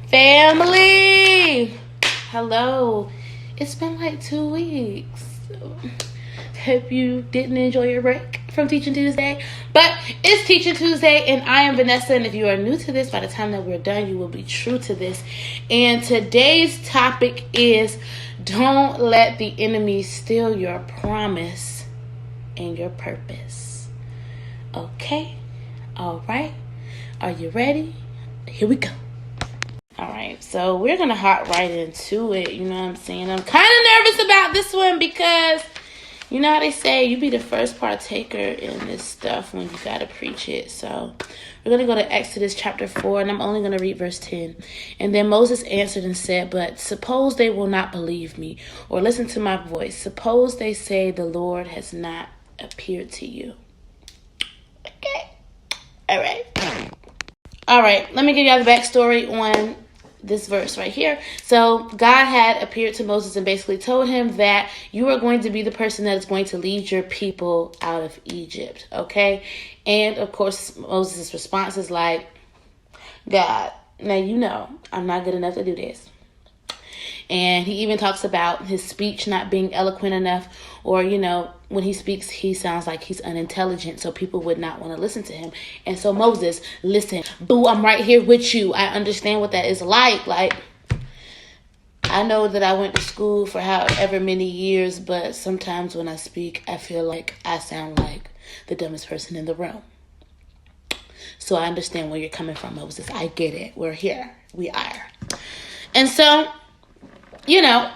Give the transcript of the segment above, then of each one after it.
Family, hello. It's been like 2 weeks. Hope you didn't enjoy your break from Teaching Tuesday. But it's Teaching Tuesday, and I am Vanessa. And if you are new to this, by the time that we're done, you will be true to this. And today's topic is don't let the enemy steal your promise and your purpose. Okay? All right. Are you ready? Here we go. All right, so we're going to hop right into it, you know what I'm saying? I'm kind of nervous about this one because, you know how they say, you be the first partaker in this stuff when you got to preach it. So we're going to go to Exodus chapter 4, and I'm only going to read verse 10. And then Moses answered and said, but suppose they will not believe me or listen to my voice. Suppose they say the Lord has not appeared to you. Okay. All right, let me give y'all the backstory on this verse right here. So God had appeared to Moses and basically told him that you are going to be the person that is going to lead your people out of Egypt, okay? And of course, Moses' response is like, God, now you know I'm not good enough to do this. And he even talks about his speech not being eloquent enough, or, you know, when he speaks, he sounds like he's unintelligent, so people would not want to listen to him. And so Moses, listen, boo, I'm right here with you. I understand what that is like. Like, I know that I went to school for however many years, but sometimes when I speak, I feel like I sound like the dumbest person in the room. So I understand where you're coming from, Moses. I get it. We're here. We are. And so, you know,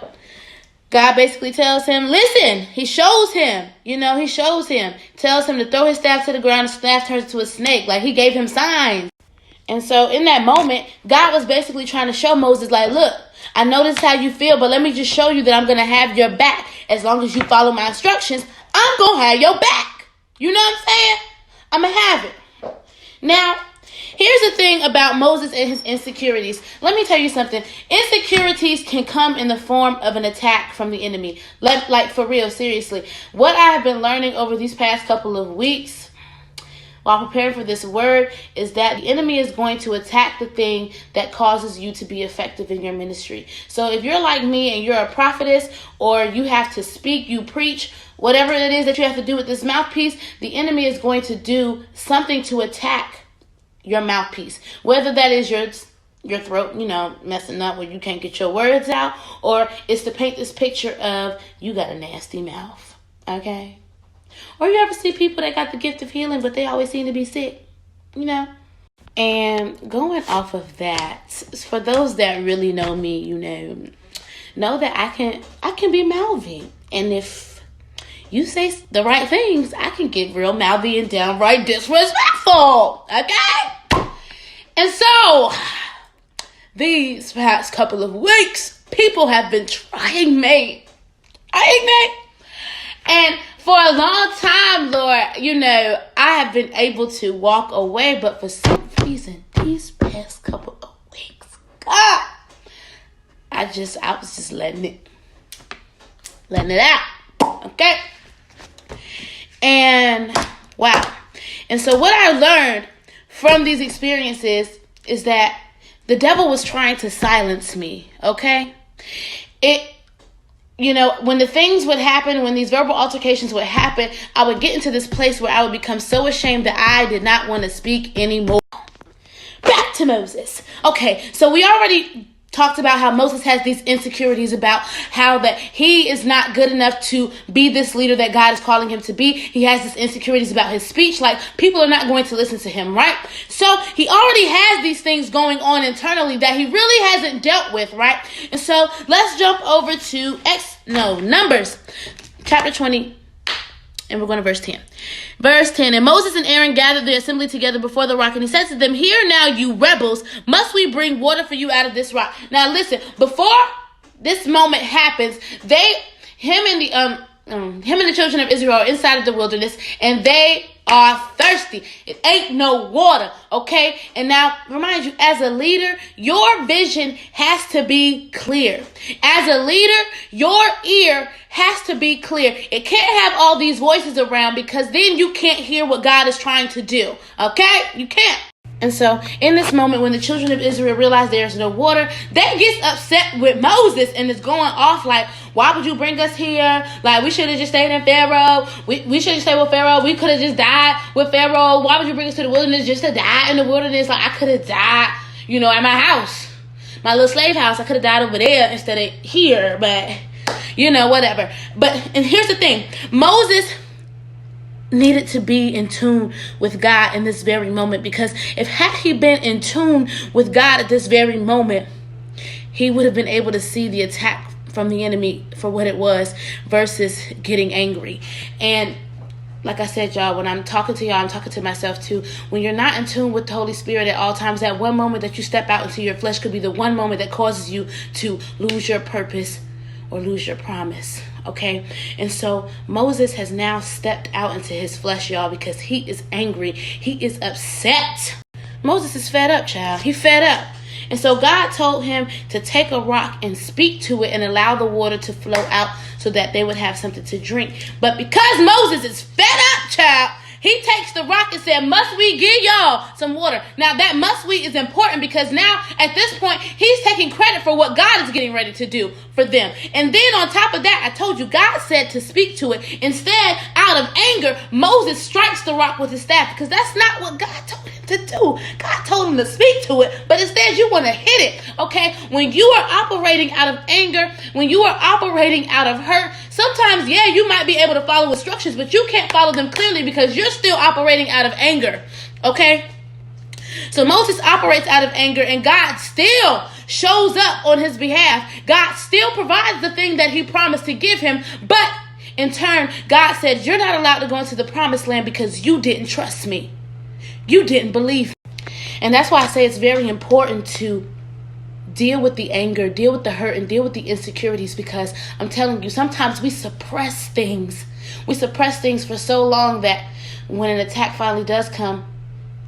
God basically tells him, listen, he shows him, tells him to throw his staff to the ground, the staff turns into a snake. Like, he gave him signs. And so in that moment, God was basically trying to show Moses, like, look, I know this is how you feel, but let me just show you that I'm going to have your back. As long as you follow my instructions, I'm going to have your back. You know what I'm saying? I'm going to have it. Now, here's the thing about Moses and his insecurities. Let me tell you something. Insecurities can come in the form of an attack from the enemy. Like for real, seriously. What I have been learning over these past couple of weeks while preparing for this word is that the enemy is going to attack the thing that causes you to be effective in your ministry. So if you're like me and you're a prophetess, or you have to speak, you preach, whatever it is that you have to do with this mouthpiece, the enemy is going to do something to attack your mouthpiece, whether that is your throat, messing up where you can't get your words out, or it's to paint this picture of you got a nasty mouth, okay? Or you ever see people that got the gift of healing, but they always seem to be sick, And going off of that, for those that really know me, know that I can be mouthy, and if you say the right things, I can get real mouthy and downright disrespectful, okay? And so, these past couple of weeks, people have been trying me. And for a long time, Lord, I have been able to walk away, but for some reason, these past couple of weeks, God, I was just letting it out, okay? And wow. And so what I learned from these experiences is that the devil was trying to silence me, okay? When the things would happen, when these verbal altercations would happen, I would get into this place where I would become so ashamed that I did not want to speak anymore. Back to Moses. Okay, so we already talked about how Moses has these insecurities about how that he is not good enough to be this leader that God is calling him to be. He has these insecurities about his speech, like people are not going to listen to him, right? So he already has these things going on internally that he really hasn't dealt with, right? And so let's jump over to Numbers chapter 20. And we're going to verse 10. Verse 10, and Moses and Aaron gathered the assembly together before the rock, and he said to them, hear now, you rebels, must we bring water for you out of this rock? Now listen, before this moment happens, him and the children of Israel are inside of the wilderness, and they are thirsty. It ain't no water, okay? And now, remind you, as a leader, your vision has to be clear. As a leader, your ear has to be clear. It can't have all these voices around, because then you can't hear what God is trying to do, okay? You can't. And so in this moment, when the children of Israel realize there's no water, they get upset with Moses and is going off like, why would you bring us here? Like, we should have just stayed in Pharaoh. We should have stayed with Pharaoh. We could have just died with Pharaoh. Why would you bring us to the wilderness just to die in the wilderness? Like, I could have died, at my house. My little slave house. I could have died over there instead of here. But, whatever. And here's the thing. Moses needed to be in tune with God in this very moment, because had he been in tune with God at this very moment, he would have been able to see the attack from the enemy for what it was versus getting angry. And like I said, y'all, when I'm talking to y'all, I'm talking to myself too. When you're not in tune with the Holy Spirit at all times, that one moment that you step out into your flesh could be the one moment that causes you to lose your purpose or lose your promise. Okay, and so Moses has now stepped out into his flesh, y'all, because he is angry. He is upset. Moses is fed up, child. He fed up. And so God told him to take a rock and speak to it and allow the water to flow out so that they would have something to drink. But because Moses is fed up, child, he takes the rock and said, must we give y'all some water? Now, that must we is important because now, at this point, he's taking credit for what God is getting ready to do for them. And then on top of that, I told you, God said to speak to it. Instead, out of anger, Moses strikes the rock with his staff because that's not what God told him to do. God told him to speak to it, but instead you want to hit it, okay? When you are operating out of anger, when you are operating out of hurt, sometimes, yeah, you might be able to follow instructions, but you can't follow them clearly because you're still operating out of anger, okay? So Moses operates out of anger, and God still shows up on his behalf. God still provides the thing that he promised to give him, but in turn, God said, you're not allowed to go into the promised land because you didn't trust me. You didn't believe me. And that's why I say it's very important to deal with the anger, deal with the hurt, and deal with the insecurities, because I'm telling you, sometimes we suppress things. We suppress things for so long that when an attack finally does come,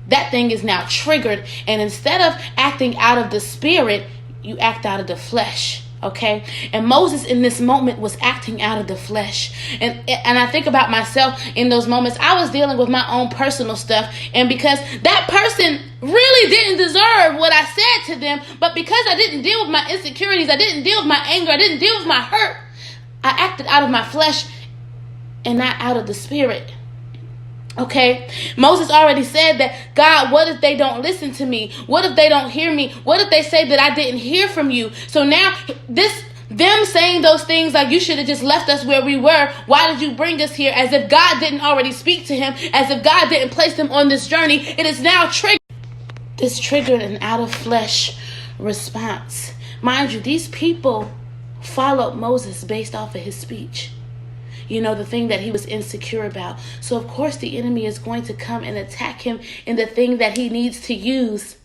that thing is now triggered. And instead of acting out of the spirit, you act out of the flesh. Okay, and Moses in this moment was acting out of the flesh. And I think about myself in those moments. I was dealing with my own personal stuff. And because that person really didn't deserve what I said to them, but because I didn't deal with my insecurities, I didn't deal with my anger, I didn't deal with my hurt, I acted out of my flesh and not out of the spirit. Okay, Moses already said that, God, what if they don't listen to me? What if they don't hear me? What if they say that I didn't hear from you? So now them saying those things like, you should have just left us where we were. Why did you bring us here? As if God didn't already speak to him, as if God didn't place them on this journey. It is now triggered an out of flesh response. Mind you, these people followed Moses based off of his speech. The thing that he was insecure about. So, of course, the enemy is going to come and attack him in the thing that he needs to use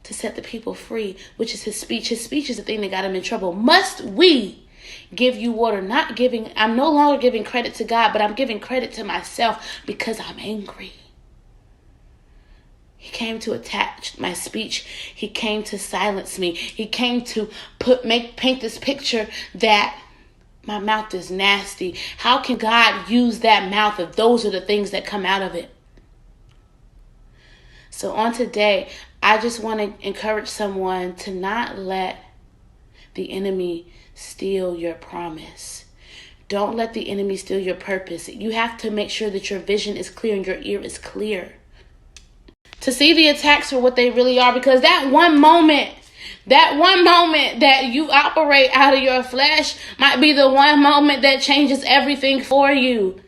to set the people free, which is his speech. His speech is the thing that got him in trouble. Must we give you water? I'm no longer giving credit to God, but I'm giving credit to myself because I'm angry. He came to attack my speech. He came to silence me. He came to paint this picture that my mouth is nasty. How can God use that mouth if those are the things that come out of it? So on today, I just want to encourage someone to not let the enemy steal your promise. Don't let the enemy steal your purpose. You have to make sure that your vision is clear and your ear is clear to see the attacks for what they really are, because that one moment that you operate out of your flesh might be the one moment that changes everything for you.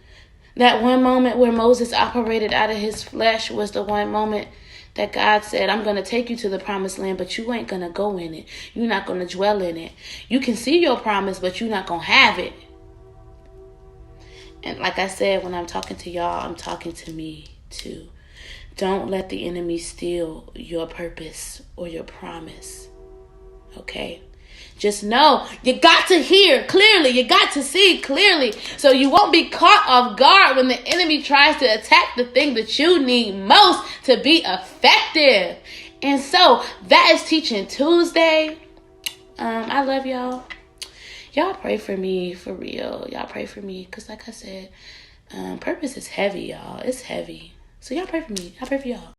That one moment where Moses operated out of his flesh was the one moment that God said, I'm going to take you to the promised land, but you ain't going to go in it. You're not going to dwell in it. You can see your promise, but you're not going to have it. And like I said, when I'm talking to y'all, I'm talking to me too. Don't let the enemy steal your purpose or your promise. Okay, just know you got to hear clearly. You got to see clearly, so you won't be caught off guard when the enemy tries to attack the thing that you need most to be effective. And so that is Teaching Tuesday. I love y'all. Y'all pray for me, for real. Y'all pray for me, because like I said, purpose is heavy, y'all. It's heavy. So y'all pray for me. I pray for y'all.